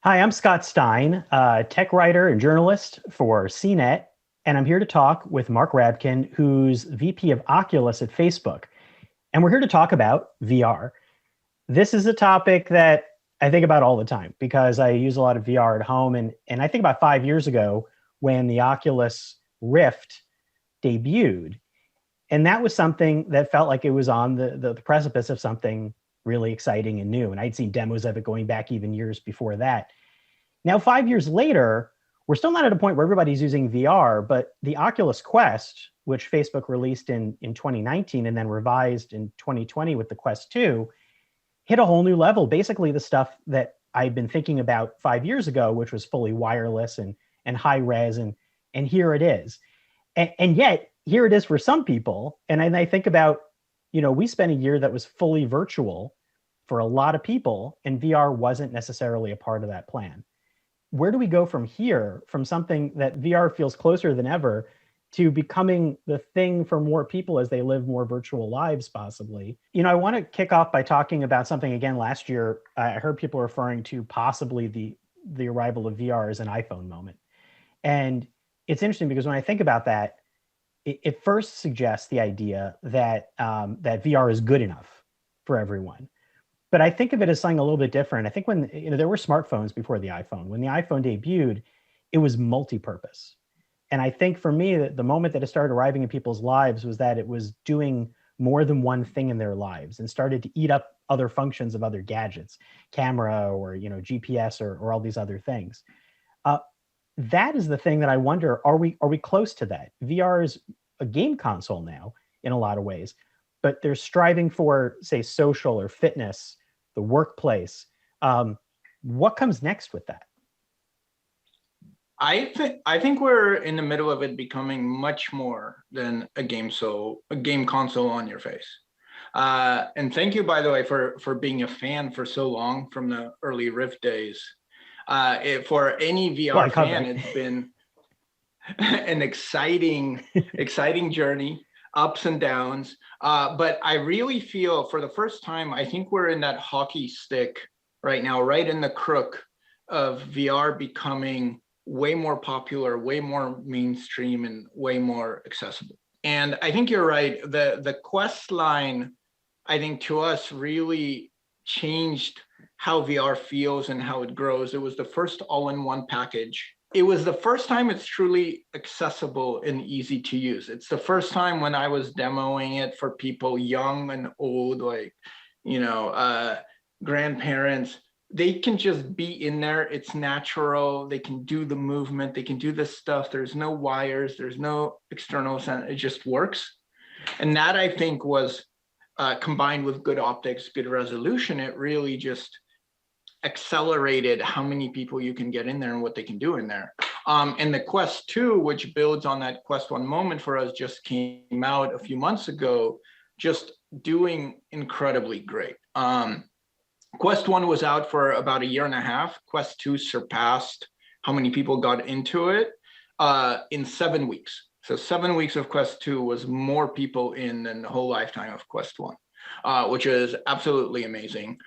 Hi, I'm Scott Stein, tech writer and journalist for CNET, and I'm here to talk with Mark Rabkin, who's VP of Oculus at Facebook. And we're here to talk about VR. This is a topic that I think about all the time because I use a lot of VR at home. And I think about 5 years ago when the Oculus Rift debuted. And that was something that felt like it was on the precipice of something really exciting and new. And I'd seen demos of it going back even years before that. Now, 5 years later, we're still not at a point where everybody's using VR, but the Oculus Quest, which Facebook released in 2019 and then revised in 2020 with the Quest 2, hit a whole new level. Basically, the stuff that I'd been thinking about 5 years ago, which was fully wireless and high res, and here it is. And yet, here it is for some people. And I think about, we spent a year that was fully virtual for a lot of people, and VR wasn't necessarily a part of that plan. Where do we go from here, from something that VR feels closer than ever to becoming the thing for more people as they live more virtual lives, possibly? I want to kick off by talking about something again. Last year, I heard people referring to possibly the arrival of VR as an iPhone moment. And it's interesting because when I think about that, it first suggests the idea that that VR is good enough for everyone. But I think of it as something a little bit different. I think when there were smartphones before the iPhone. When the iPhone debuted, it was multi-purpose. And I think for me, the moment that it started arriving in people's lives was that it was doing more than one thing in their lives and started to eat up other functions of other gadgets, camera or GPS or all these other things. That is the thing that I wonder: are we close to that? VR is a game console now in a lot of ways, but they're striving for, say, social or fitness, the workplace. What comes next with that? I think we're in the middle of it becoming much more than a game console on your face. And thank you, by the way, for being a fan for so long from the early Rift days. For any VR fan, it's been an exciting journey, ups and downs. But I really feel for the first time, I think we're in that hockey stick right now, right in the crook of VR becoming way more popular, way more mainstream, and way more accessible. And I think you're right. The Quest line, I think to us really changed how VR feels and how it grows. It was the first all-in-one package. It was the first time it's truly accessible and easy to use. It's the first time when I was demoing it for people young and old, like, grandparents. They can just be in there. It's natural. They can do the movement. They can do the stuff. There's no wires. There's no external sound. It just works. And that, I think, was combined with good optics, good resolution. It really just accelerated how many people you can get in there and what they can do in there. And the Quest 2, which builds on that Quest 1 moment for us, just came out a few months ago, just doing incredibly great. Quest 1 was out for about a year and a half. Quest 2 surpassed how many people got into it in 7 weeks. So 7 weeks of Quest 2 was more people in than the whole lifetime of Quest 1, which is absolutely amazing.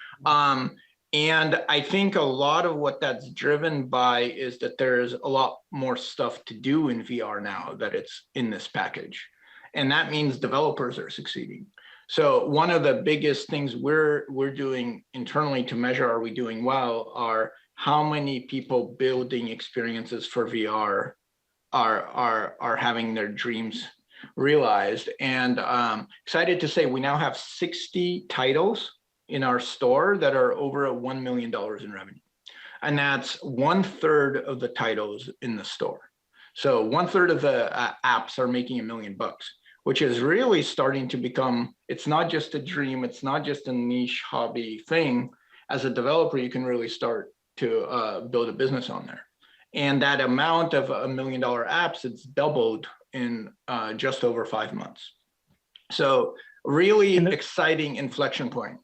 And I think a lot of what that's driven by is that there's a lot more stuff to do in VR now that it's in this package. And that means developers are succeeding. So one of the biggest things we're doing internally to measure are we doing well are how many people building experiences for VR are having their dreams realized. And excited to say we now have 60 titles in our store that are over $1 million in revenue. And that's 1/3 of the titles in the store. So 1/3 of the apps are making $1 million, which is really starting to become, it's not just a dream, it's not just a niche hobby thing. As a developer, you can really start to build a business on there. And that amount of $1 million apps, it's doubled in just over 5 months. So really exciting inflection point.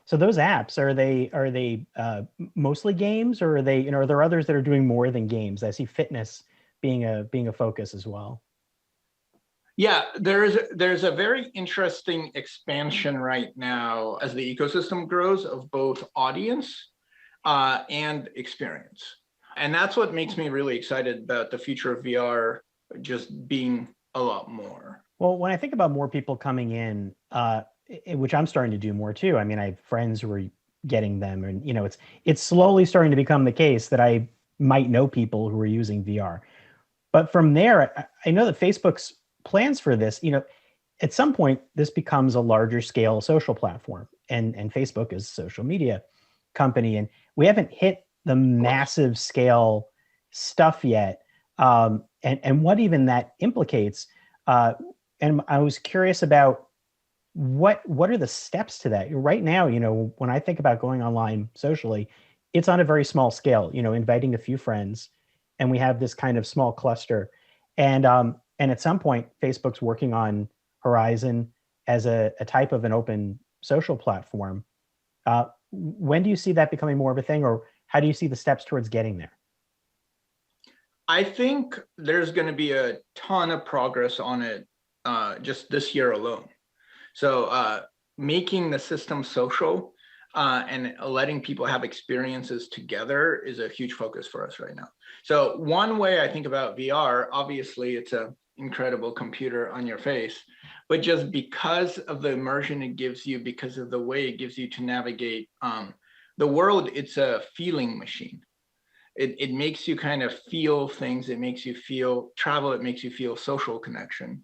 So those apps, are they mostly games, or are they, are there others that are doing more than games? I see fitness being a focus as well. Yeah, there's a very interesting expansion right now as the ecosystem grows of both audience and experience. And that's what makes me really excited about the future of VR just being a lot more. Well, when I think about more people coming in, which I'm starting to do more too. I mean, I have friends who are getting them, and it's slowly starting to become the case that I might know people who are using VR. But from there, I know that Facebook's plans for this, at some point, this becomes a larger scale social platform, and Facebook is a social media company, and we haven't hit the massive scale stuff yet, and what even that implicates. And I was curious about what are the steps to that right now. When I think about going online socially, it's on a very small scale. Inviting a few friends, and we have this kind of small cluster, and at some point, Facebook's working on Horizon as a type of an open social platform. When do you see that becoming more of a thing, or how do you see the steps towards getting there? I think there's going to be a ton of progress on it just this year alone. So making the system social and letting people have experiences together is a huge focus for us right now. So one way I think about VR, obviously it's an incredible computer on your face, but just because of the immersion it gives you, because of the way it gives you to navigate the world, it's a feeling machine. It makes you kind of feel things. It makes you feel travel. It makes you feel social connection.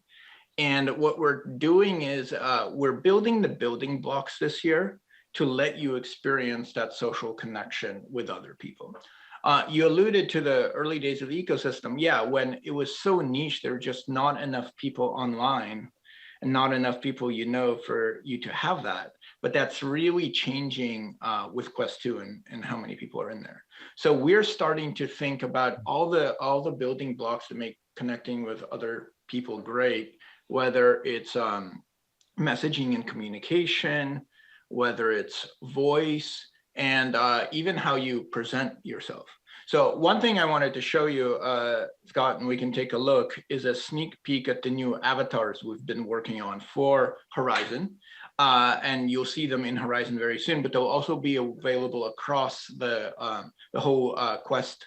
And what we're doing is we're building the building blocks this year to let you experience that social connection with other people. You alluded to the early days of the ecosystem. Yeah, when it was so niche, there were just not enough people online and not enough people for you to have that. But that's really changing with Quest 2 and how many people are in there. So we're starting to think about all the building blocks to make connecting with other people great, whether it's messaging and communication, whether it's voice, and even how you present yourself. So one thing I wanted to show you, Scott, and we can take a look, is a sneak peek at the new avatars we've been working on for Horizon. And you'll see them in Horizon very soon, but they'll also be available across the whole Quest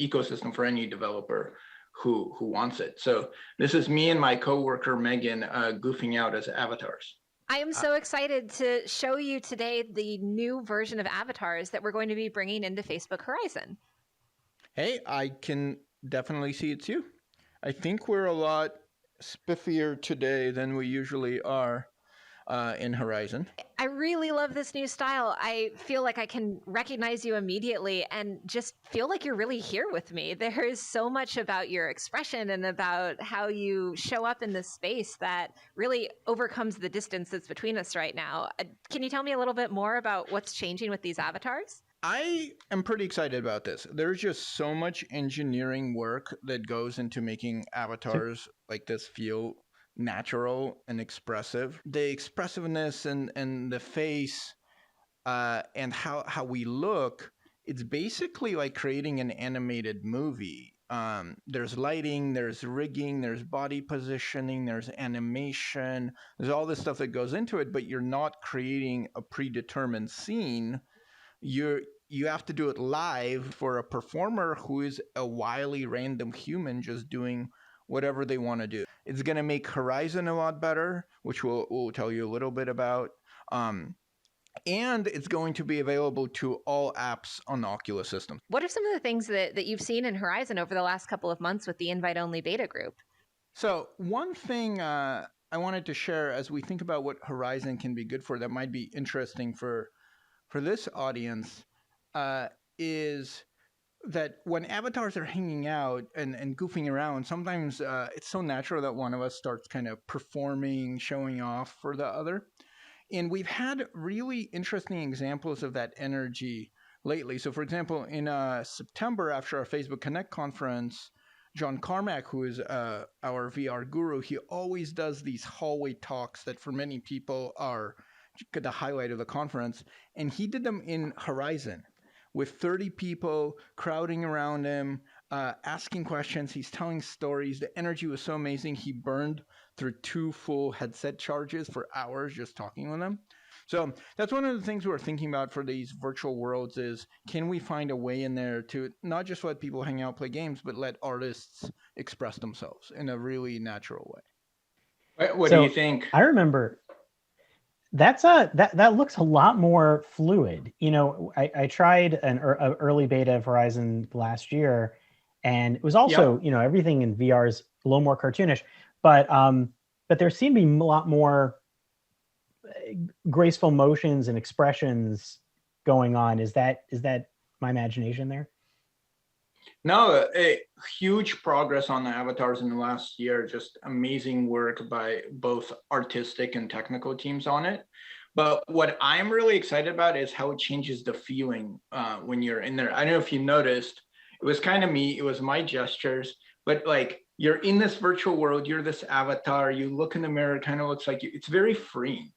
ecosystem for any developer who wants it. So this is me and my coworker Megan goofing out as avatars. I am so excited to show you today the new version of avatars that we're going to be bringing into Facebook Horizon. Hey, I can definitely see it's you. I think we're a lot spiffier today than we usually are in Horizon. I really love this new style. I feel like I can recognize you immediately and just feel like you're really here with me. There is so much about your expression and about how you show up in this space that really overcomes the distance that's between us right now. Can you tell me a little bit more about what's changing with these avatars? I am pretty excited about this. There's just so much engineering work that goes into making avatars like this feel natural and expressive. The expressiveness and the face and how we look, it's basically like creating an animated movie. There's lighting, there's rigging, there's body positioning, there's animation, there's all this stuff that goes into it, but you're not creating a predetermined scene. You have to do it live for a performer who is a wily random human just doing whatever they want to do. It's going to make Horizon a lot better, which we'll tell you a little bit about. And it's going to be available to all apps on the Oculus system. What are some of the things that you've seen in Horizon over the last couple of months with the invite-only beta group? So one thing I wanted to share as we think about what Horizon can be good for that might be interesting for this audience is that when avatars are hanging out and goofing around, sometimes it's so natural that one of us starts kind of performing, showing off for the other. And we've had really interesting examples of that energy lately. So for example, in September, after our Facebook Connect conference, John Carmack, who is our VR guru, he always does these hallway talks that for many people are the highlight of the conference. And he did them in Horizon with 30 people crowding around him, asking questions. He's telling stories. The energy was so amazing. He burned through 2 full headset charges for hours just talking with them. So that's one of the things we're thinking about for these virtual worlds is, can we find a way in there to not just let people hang out, play games, but let artists express themselves in a really natural way? What do you think? I remember that looks a lot more fluid. I tried an early beta of Horizon last year, and it was also, everything in VR is a little more cartoonish, but there seemed to be a lot more graceful motions and expressions going on. Is that my imagination there? No, a huge progress on the avatars in the last year. Just amazing work by both artistic and technical teams on it. But what I'm really excited about is how it changes the feeling when you're in there. I don't know if you noticed, it was kind of me, it was my gestures, but like you're in this virtual world, you're this avatar, you look in the mirror, it kind of looks like you, it's very freeing.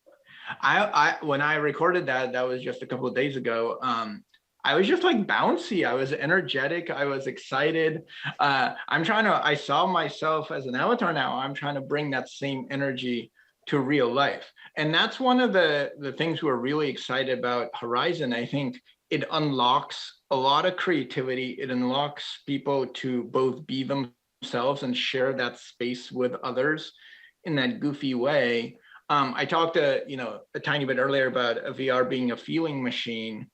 I when I recorded that was just a couple of days ago. I was just like bouncy. I was energetic. I was excited. I saw myself as an avatar now. I'm trying to bring that same energy to real life. And that's one of the things we're really excited about Horizon. I think it unlocks a lot of creativity. It unlocks people to both be themselves and share that space with others in that goofy way. I talked a tiny bit earlier about a VR being a feeling machine.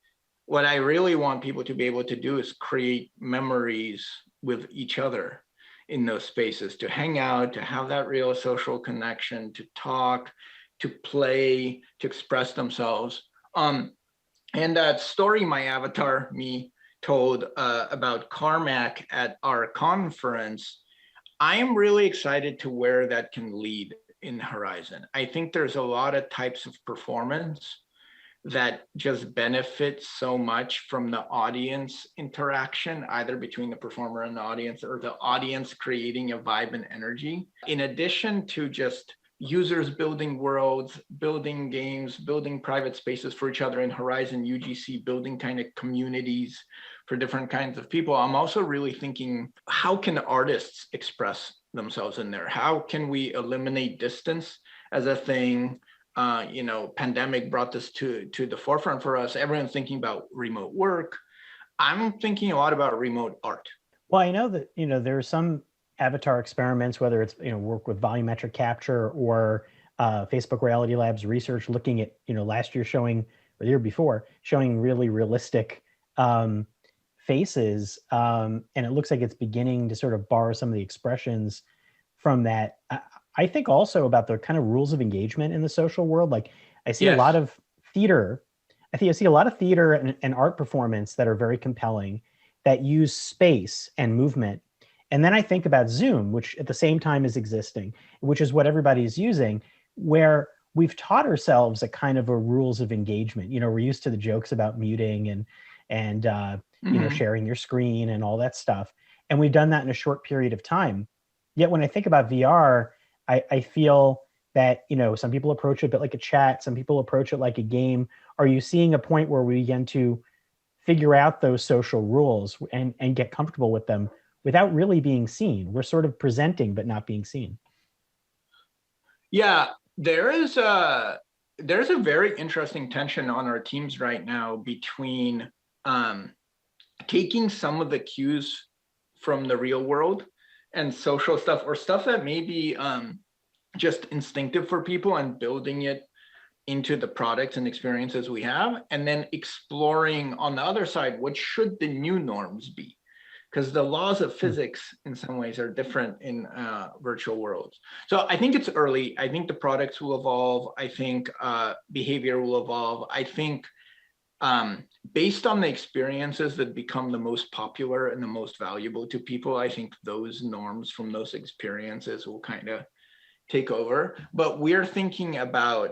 What I really want people to be able to do is create memories with each other in those spaces, to hang out, to have that real social connection, to talk, to play, to express themselves. And that story my avatar me told about Carmack at our conference, I am really excited to where that can lead in Horizon. I think there's a lot of types of performance that just benefits so much from the audience interaction, either between the performer and the audience, or the audience creating a vibe and energy. In addition to just users building worlds, building games, building private spaces for each other in Horizon UGC, building kind of communities for different kinds of people, I'm also really thinking, how can artists express themselves in there? How can we eliminate distance as a thing? Pandemic brought this to the forefront for us. Everyone's thinking about remote work. I'm thinking a lot about remote art. Well, I know that, there are some avatar experiments, whether it's, work with volumetric capture or Facebook Reality Labs research looking at, last year showing, or the year before, showing really realistic faces. And it looks like it's beginning to sort of borrow some of the expressions from that. I think also about the kind of rules of engagement in the social world. Like I see a lot of theater. I see a lot of theater and art performance that are very compelling, that use space and movement. And then I think about Zoom, which at the same time is existing, which is what everybody's using, where we've taught ourselves a kind of a rules of engagement. We're used to the jokes about muting and sharing your screen and all that stuff. And we've done that in a short period of time. Yet when I think about VR, I feel that, some people approach it a bit like a chat, some people approach it like a game. Are you seeing a point where we begin to figure out those social rules and get comfortable with them without really being seen? We're sort of presenting, but not being seen. Yeah, there's a very interesting tension on our teams right now between taking some of the cues from the real world and social stuff, or stuff that may be just instinctive for people, and building it into the products and experiences we have, and then exploring on the other side, what should the new norms be? Because the laws of physics in some ways are different in virtual worlds. So I think it's early. I think the products will evolve. I think behavior will evolve. I think based on the experiences that become the most popular and the most valuable to people, I think those norms from those experiences will kind of take over. But we're thinking about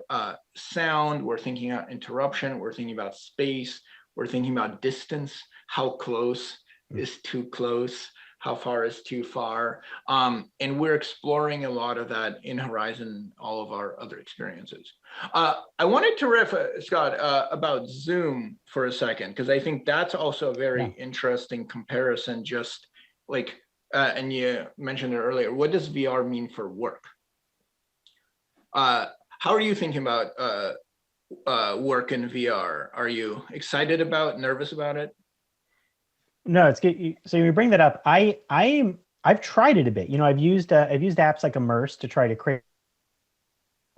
sound, we're thinking about interruption, we're thinking about space, we're thinking about distance, how close is too close, how far is too far. And we're exploring a lot of that in Horizon, all of our other experiences. I wanted to riff, Scott, about Zoom for a second, because I think that's also a very interesting comparison, just like, and you mentioned it earlier, what does VR mean for work? How are you thinking about work in VR? Are you excited about, nervous about it? No, it's good. So you bring that up. I've tried it a bit. I've used apps like Immerse to try to create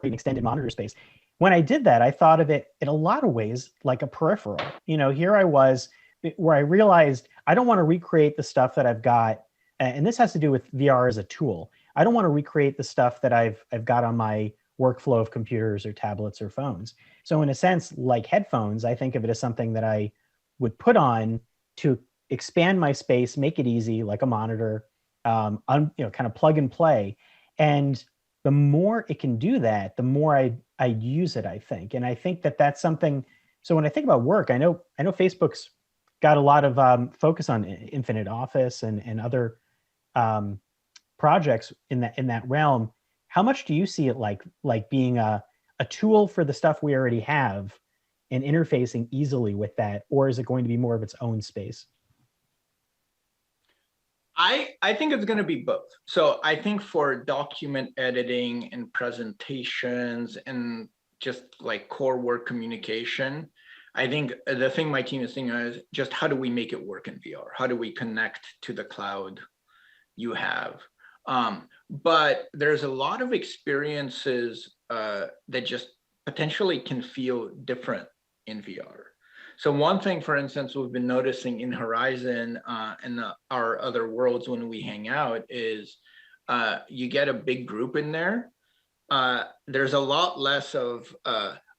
an extended monitor space. When I did that, I thought of it in a lot of ways like a peripheral. Here I was where I realized I don't want to recreate the stuff that I've got, and this has to do with VR as a tool. I don't want to recreate the stuff that I've got on my workflow of computers or tablets or phones. So in a sense, like headphones, I think of it as something that I would put on to expand my space, make it easy, like a monitor, kind of plug and play. And the more it can do that, the more I use it, I think. And I think that that's something. So when I think about work, I know Facebook's got a lot of focus on Infinite Office and other projects in that realm. How much do you see it like being a tool for the stuff we already have and interfacing easily with that, or is it going to be more of its own space? I think it's going to be both. So I think for document editing and presentations and just like core work communication, I think the thing my team is thinking is just how do we make it work in VR? How do we connect to the cloud you have? But there's a lot of experiences that just potentially can feel different in VR. So one thing, for instance, we've been noticing in Horizon and our other worlds when we hang out is you get a big group in there. There's a lot less of,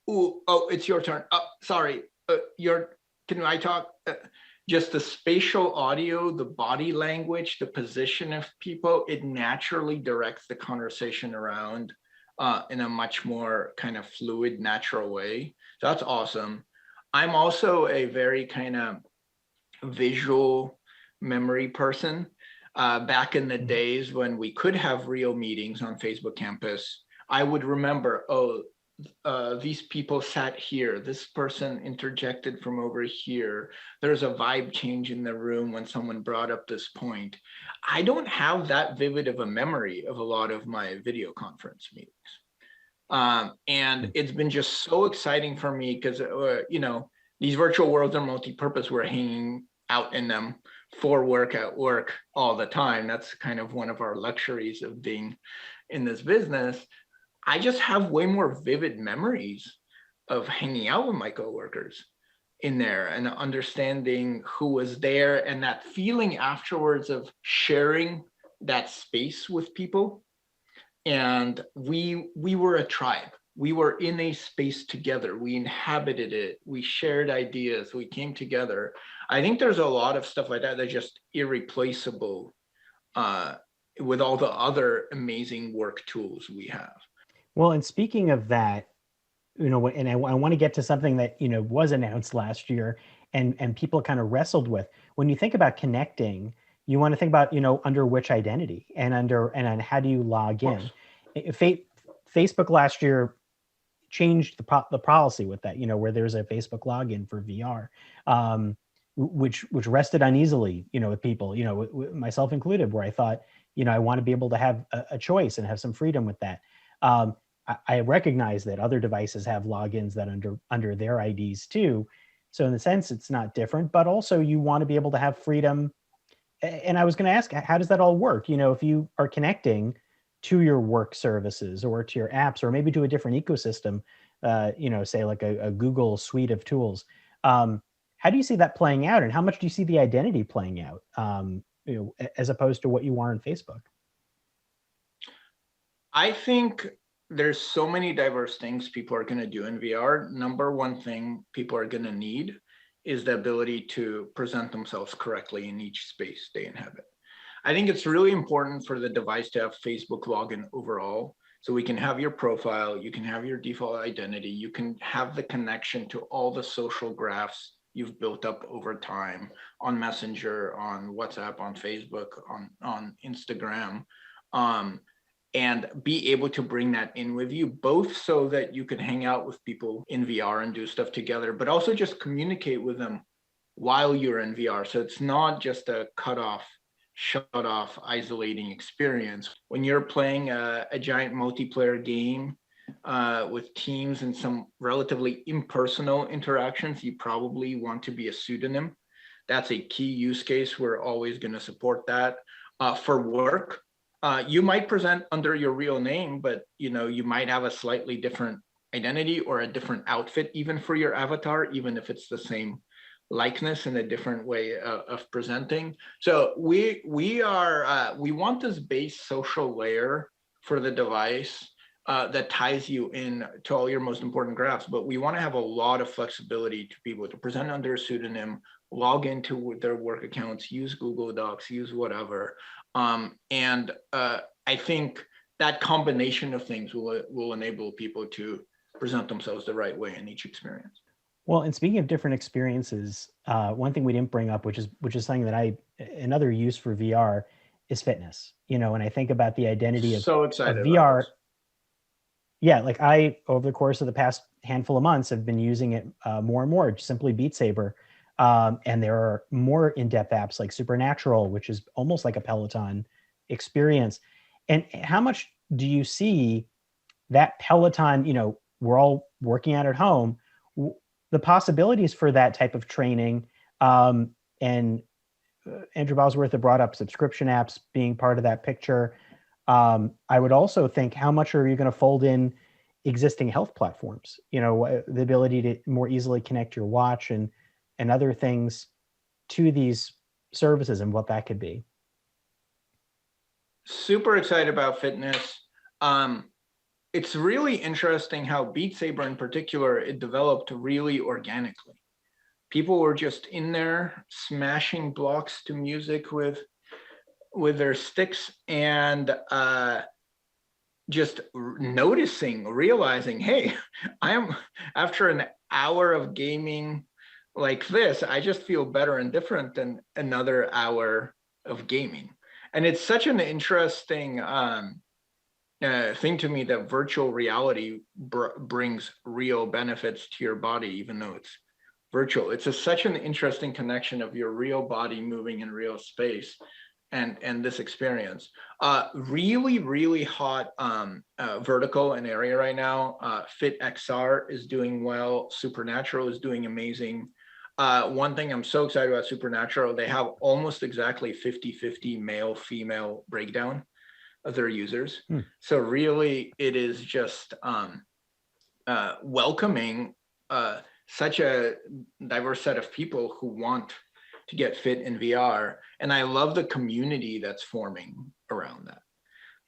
it's your turn. Oh, sorry, can I talk? Just the spatial audio, the body language, the position of people, it naturally directs the conversation around in a much more kind of fluid, natural way. So that's awesome. I'm also a very kind of visual memory person. Back in the days when we could have real meetings on Facebook campus, I would remember, these people sat here. This person interjected from over here. There's a vibe change in the room when someone brought up this point. I don't have that vivid of a memory of a lot of my video conference meetings. And it's been just so exciting for me because, these virtual worlds are multi-purpose. We're hanging out in them for work at work all the time. That's kind of one of our luxuries of being in this business. I just have way more vivid memories of hanging out with my coworkers in there and understanding who was there and that feeling afterwards of sharing that space with people. And we were a tribe. We were in a space together. We inhabited it. We shared ideas. We came together. I think there's a lot of stuff like that that's just irreplaceable with all the other amazing work tools we have. Well, and speaking of that, and I want to get to something that, was announced last year and people kind of wrestled with. When you think about connecting, you want to think about, under which identity and on how do you log in? Facebook last year changed the policy with that, where there's a Facebook login for VR, which rested uneasily, with people, myself included, where I thought, I want to be able to have a choice and have some freedom with that. I recognize that other devices have logins that under their IDs too. So in the sense, it's not different, but also you want to be able to have freedom. And I was going to ask, how does that all work? If you are connecting to your work services or to your apps, or maybe to a different ecosystem, say like a Google suite of tools. How do you see that playing out, and how much do you see the identity playing out, as opposed to what you are on Facebook? I think there's so many diverse things people are going to do in VR. Number one thing people are going to need is the ability to present themselves correctly in each space they inhabit. I think it's really important for the device to have Facebook login overall. So we can have your profile, you can have your default identity, you can have the connection to all the social graphs you've built up over time on Messenger, on WhatsApp, on Facebook, on Instagram, and be able to bring that in with you, both so that you can hang out with people in VR and do stuff together, but also just communicate with them while you're in VR. So it's not just a shut off, isolating experience. When you're playing a giant multiplayer game with teams and some relatively impersonal interactions, you probably want to be a pseudonym. That's a key use case. We're always going to support that. For work, you might present under your real name, but you might have a slightly different identity or a different outfit even for your avatar, even if it's the same likeness in a different way of presenting. So we want this base social layer for the device that ties you in to all your most important graphs, but we want to have a lot of flexibility to be able to present under a pseudonym, log into their work accounts, use Google Docs, use whatever. And I think that combination of things will enable people to present themselves the right way in each experience. Well, and speaking of different experiences, one thing we didn't bring up, which is something that another use for VR is fitness. And I think about the identity of VR. Yeah, like over the course of the past handful of months, have been using it more and more, simply Beat Saber. And there are more in-depth apps like Supernatural, which is almost like a Peloton experience. And how much do you see that Peloton, we're all working out at home, the possibilities for that type of training, and Andrew Bosworth had brought up subscription apps being part of that picture. I would also think, how much are you going to fold in existing health platforms? The ability to more easily connect your watch and other things to these services, and what that could be. Super excited about fitness. It's really interesting how Beat Saber in particular, it developed really organically. People were just in there smashing blocks to music with their sticks, and just realizing, hey, after an hour of gaming like this, I just feel better and different than another hour of gaming. And it's such an interesting thing to me that virtual reality brings real benefits to your body, even though it's virtual. It's such an interesting connection of your real body moving in real space and this experience. Really, really hot vertical and area right now. Fit XR is doing well. Supernatural is doing amazing. One thing I'm so excited about Supernatural, they have almost exactly 50-50 male-female breakdown of their users. So really, it is just welcoming such a diverse set of people who want to get fit in VR. And I love the community that's forming around that.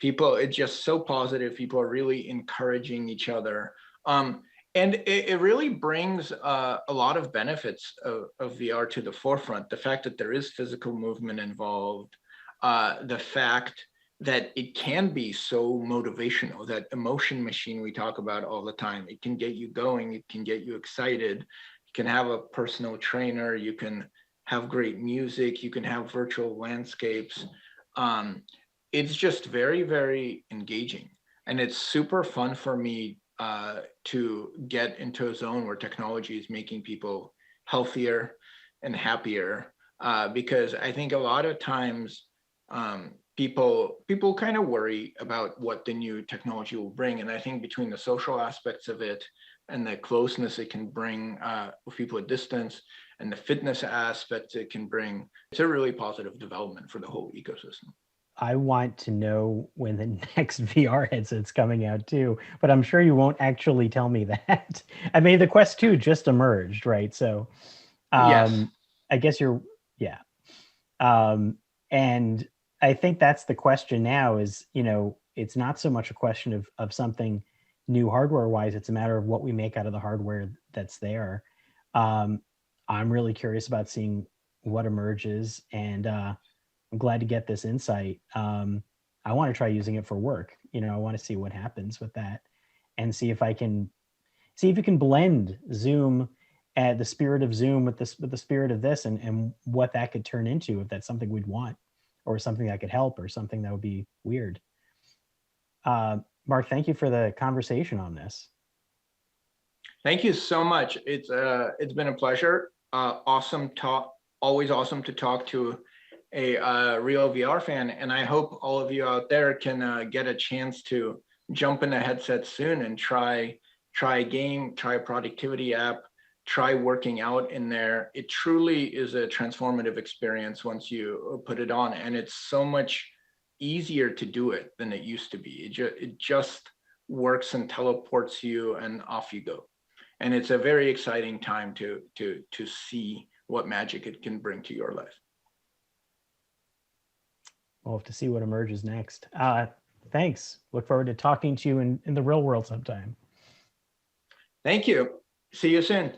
People, it's just so positive. People are really encouraging each other. And it really brings a lot of benefits of VR to the forefront. The fact that there is physical movement involved, the fact that it can be so motivational, that emotion machine we talk about all the time. It can get you going, it can get you excited. You can have a personal trainer, you can have great music, you can have virtual landscapes. It's just very, very engaging. And it's super fun for me to get into a zone where technology is making people healthier and happier, because I think a lot of times people kind of worry about what the new technology will bring. And I think between the social aspects of it and the closeness it can bring with people at distance, and the fitness aspects it can bring, it's a really positive development for the whole ecosystem. I want to know when the next VR headset's coming out too, but I'm sure you won't actually tell me that. I mean, the Quest 2 just emerged, right? So yes. I guess and I think that's the question now is, it's not so much a question of something new hardware wise, it's a matter of what we make out of the hardware that's there. I'm really curious about seeing what emerges, and I'm glad to get this insight. I want to try using it for work. I want to see what happens with that, and see if you can blend Zoom and the spirit of Zoom with the spirit of this, and what that could turn into, if that's something we'd want, or something that could help, or something that would be weird. Mark, thank you for the conversation on this. Thank you so much. It's been a pleasure. Awesome talk. Always awesome to talk to a real VR fan, and I hope all of you out there can get a chance to jump in a headset soon and try a game, try a productivity app, try working out in there. It truly is a transformative experience once you put it on, and it's so much easier to do it than it used to be. It just works and teleports you, and off you go. And it's a very exciting time to see what magic it can bring to your life. We'll have to see what emerges next. Thanks. Look forward to talking to you in the real world sometime. Thank you. See you soon.